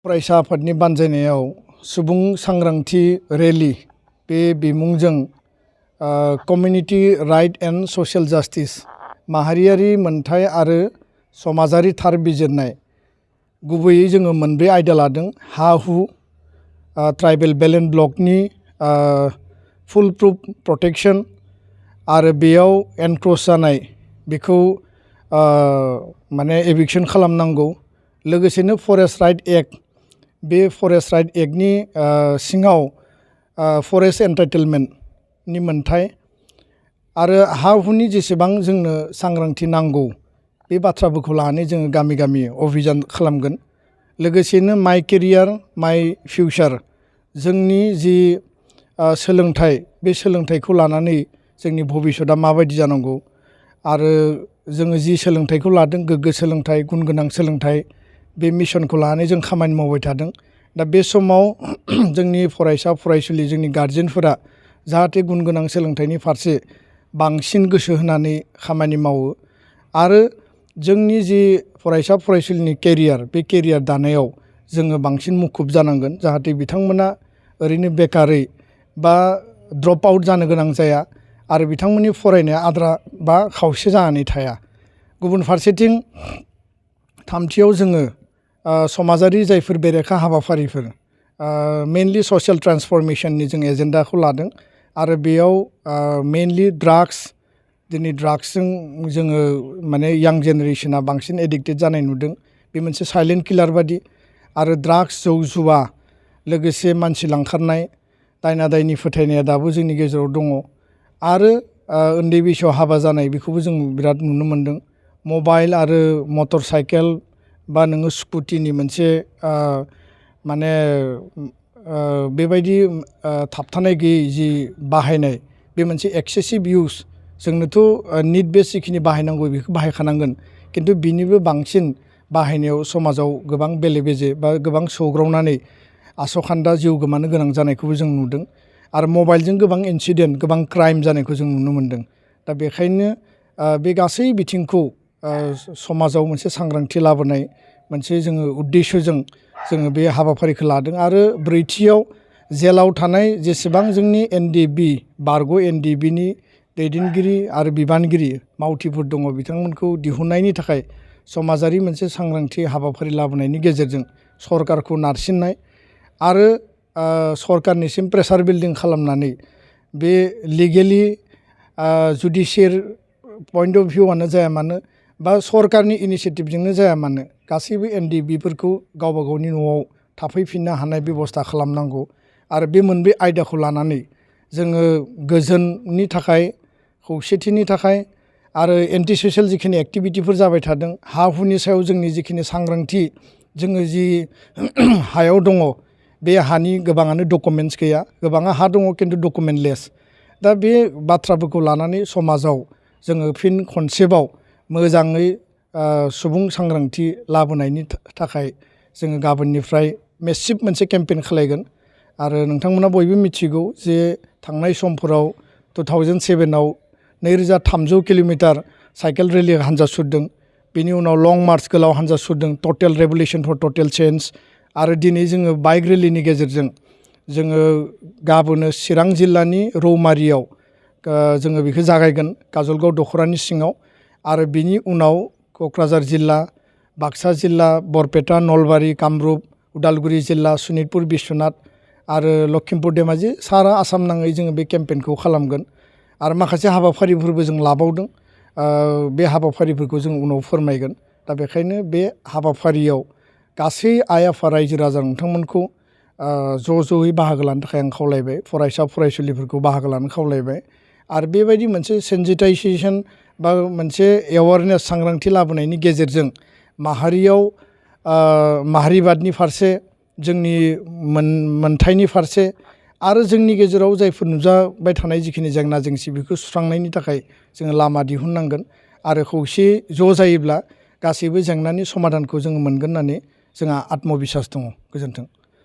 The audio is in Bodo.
फरायसा आफादनि बानजायनायाव सुबुं सांग्रांथि रेली बे बिमुंजों community right and social justice माहारियारि मोनथाय आरो समाजारि थार बिजिरनाय गुबैयै जोङो मोनब्रै आयदा लादों हा हु ट्राइबेल बेलेन्स ब्लकनि फुल प्रुफ प्रटेक्शन आरो बेयाव एनक्रच जानाय बेखौ माने एभिक्सन खालामनांगौ लोगोसेनो फरेस्ट राइट एक्ट बे फरेस्ट राइट एक्टनि सिङाव फरेस्ट एन्टाइटेलमेन्टनि मोनथाय आरो हा हुनि जेसेबां जोंनो सांग्रांथि नांगौ बे बाथ्राफोरखौ लानानै जोङो गामि गामि अभियान खालामगोन लोगोसेनो माइ केरियार माइ फिउचार जोंनि जि सोलोंथाइ बे सोलोंथाइखौ लानानै जोंनि भबिसतआ माबायदि जानांगौ आरो जोङो जि सोलोंथाइखौ लादों गोग्गो सोलोंथाइ गुन गोनां सोलोंथाइ बे मिशनखौ लानानै जों खामानि मावबाय थादों दा बे समाव जोंनि फरायसा फरायसुलि जोंनि गार्जेनफोरा जाहाथे गुन गोनां सोलोंथाइनि फारसे बांसिन गोसो होनानै खामानि मावो आरो जोंनि जि फरायसा फरायसुलिनि केरियार बे केरियार दानायाव जोङो बांसिन मुखुब जानांगोन जाहाथे बिथांमोना ओरैनो बेकारै बा ड्रप आउट जानो गोनां जाया आरो बिथांमोननि फरायनाया आद्रा बा खावसे जानानै थाया गुबुन फारसेथिं थामथियाव जोङो समाजारि जायफोर बेरेखा हाबाफारिफोर मेनलि ससियेल ट्रान्सफरमेसननि जों एजेन्डाखौ लादों आरो बेयाव मेनलि ड्राग्स दिनै ड्राग्सजों जोङो माने यां जेनेरेसना बांसिन एडिक्टेड जानाय नुदों बे मोनसे साइलेन्ट किलार बादि आरो ड्राग्स जौ जुवा लोगोसे मानसि लांखारनाय दायना दायनि फोथायनाया दाबो जोंनि गेजेराव दङ आरो उन्दै बैसोआव हाबा जानाय बेखौबो जों बिराद नुनो मोन्दों मबाइल आरो मटर साइकेल बा नोङो स्कुटिनि मोनसे माने बेबायदि थाबथानाय गैयै जि बाहायनाय बे मोनसे एक्सेसिभ इउस जोंनोथ' निड बेस जिखिनि बाहायनांगौ बेखौ बाहायखानांगोन खिन्थु बिनिबो बांसिन बाहायनायाव समाजाव गोबां बेले बेजे बा गोबां सौग्रावनानै आसखान्दा जिउ गोमानो गोनां जानायखौबो जों नुदों आरो मबाइलजों गोबां इन्सिडेन्ट गोबां क्राइम जानायखौ जों नुनो मोन्दों दा बेखायनो बे गासै बिथिंखौ समाजाव मोनसे सांग्रांथि लाबोनाय मोनसे जोङो उद्देश्यजों जोङो बे हाबाफारिखौ लादों आरो ब्रैथियाव जेलाव थानाय जेसेबां जोंनि एनडिबि बारग' एनडिबिनि दैदेनगिरि आरो बिबानगिरि मावथिफोर दङ बिथांमोनखौ दिहुननायनि थाखाय समाजारि मोनसे सांग्रांथि हाबाफारि लाबोनायनि गेजेरजों सरकारखौ नारसिननाय आरो सरकारनिसिम प्रेसार बिल्डिं खालामनानै बे लिगेलि जुडिसियेल पइन्ट अफ भिउआनो जाया मानो बा सरकारनि इनिसियेटिभजोंनो जाया मानो गासैबो एनडिबिफोरखौ गावबा गावनि न'आव थाफैफिननो हानाय बेब'स्था खालामनांगौ आरो बे मोनब्रै आयदाखौ लानानै जोङो गोजोननि थाखाय खौसेथिनि थाखाय आरो एन्टि ससियेल जिखिनि एक्टिभिटिफोर जाबाय थादों हा हुनि सायाव जोंनि जिखिनि सांग्रांथि जोङो जि हायाव दङ बे हानि गोबाङानो डकुमेन्टस गैया गोबाङा हा दङ खिन्थु डकुमेन्टलेस दा बे बाथ्राफोरखौ लानानै समाजाव जोङो फिन खनसेबाव मोजाङै सुबुं सांग्रांथि लाबोनायनि थाखाय जोङो गाबोननिफ्राय मेसिभ मोनसे केम्पेइन खालायगोन आरो नोंथांमोना बयबो मिथिगौ जे थांनाय समफोराव 2007आव 2300 किल'मिटार साइकेल रेलि हान्जा सुरदों बेनि उनाव लं मार्च गोलाव हान्जा सुरदों टटेल रेभलिउसन फर टटेल चेन्ज आरो दिनै जोङो बाइक रेलिनि गेजेरजों जोङो गाबोनो चिरां जिल्लानि रौमारियाव जोङो बेखौ जागायगोन काजलगाव दख'रानि सिङाव आरो बिनि उनाव क'क्राझार जिल्ला बाक्सा जिल्ला बरपेटा नलबारि कामरुप उदालगुरि जिल्ला सनितपुर बिश्वनाथ आरो लखिमपुर धेमाजि सारा आसाम नाङै जोङो बे केम्पेइनखौ खालामगोन आरो माखासे हाबाफारिफोरबो जों लाबावदों बे हाबाफारिफोरखौ जों उनाव फोरमायगोन दा बेखायनो बे हाबाफारियाव गासै आइ आफा रायजो राजा नोंथांमोनखौ ज'यै बाहागो लानो थाखाय आं खावलायबाय फरायसा फरायसुलिफोरखौ बाहागो लानो खावलायबाय आरो बेबायदि मोनसे सेन्सिटाइजेसन बा मोनसे एवारनेस सांग्रांथि लाबोनायनि गेजेरजों माहारियाव माहारिबादनि फारसे जोंनि मोनथायनि फारसे आरो जोंनि गेजेराव जायफोर नुजाबाय थानाय जिखिनि जेंना जेंसि बेखौ सुस्रांनायनि थाखाय जोङो लामा दिहुननांगोन आरो खौसे ज' जायोब्ला गासैबो जेंनानि समाधानखौ जोङो मोनगोन होननानै जोंहा आत्मबिसास दङ गोजोन्थों